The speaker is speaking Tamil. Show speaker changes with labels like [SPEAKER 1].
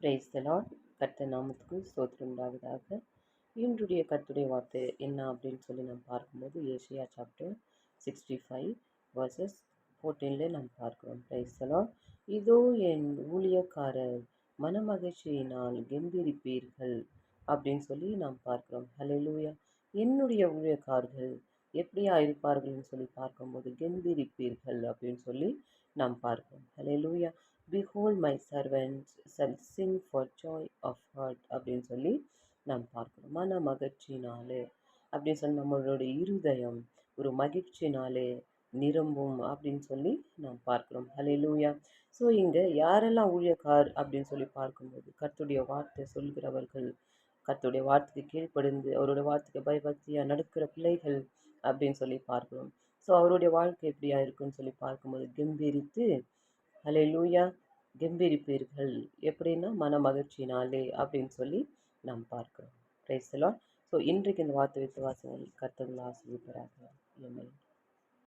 [SPEAKER 1] Praise the Lord. கர்த்தர் நாமத்துக்கு ஸ்தோத்திரம் உண்டாவதாக. இன்றைய கர்த்தருடைய வார்த்தை என்ன அப்படின்னு சொல்லி நாம் பார்க்கும்போது ஏசியா சாப்டர் 65 வர்சஸ் 14 நாம் பார்க்கிறோம். Praise the Lord. இதோ என் ஊழியக்காரர் மனமகிழ்ச்சியினால் கெம்பீரிப்பீர்கள் அப்படின்னு சொல்லி நாம் பார்க்கிறோம். ஹல்லேலூயா. என்னுடைய ஊழியக்காரர்கள் எப்படியா இருப்பார்கள்னு சொல்லி பார்க்கும்போது கெம்பீரிப்பீர்கள் அப்படின்னு சொல்லி நாம் பார்க்கிறோம். ஹல்லேலூயா. Behold my servants shall sing for joy of heart அப்படின்னு சொல்லி நாம் பார்க்கிறோம். மன மகிழ்ச்சினாலே அப்படின்னு சொல்லி நம்மளுடைய இருதயம் ஒரு மகிழ்ச்சினாலே நிரம்பும் அப்படின்னு சொல்லி நாம் பார்க்கிறோம். ஹல்லேலூயா. ஸோ இங்கே யாரெல்லாம் ஊழியக்கார் அப்படின்னு சொல்லி பார்க்கும்போது கர்த்தருடைய வார்த்தை சொல்கிறவர்கள், கர்த்தருடைய வார்த்தைக்கு கீழ்ப்படிந்து அவருடைய வார்த்தைக்கு பயபக்தியாக நடக்கிற பிள்ளைகள் அப்படின்னு சொல்லி பார்க்கிறோம். ஸோ அவருடைய வாழ்க்கை எப்படியா இருக்குன்னு சொல்லி பார்க்கும்போது கெம்பீரித்து ஹல்லேலூயா கெம்பீரிப்பீர்கள் எப்படின்னா மன மகிழ்ச்சினாலே அப்படின்னு சொல்லி நாம் பார்க்கிறோம். Praise the Lord. ஸோ இன்றைக்கு இந்த வார்த்தை விசுவாசங்கள் கர்த்தர்கள் ஆசீர்வதிப்பாராக. ஆமென்.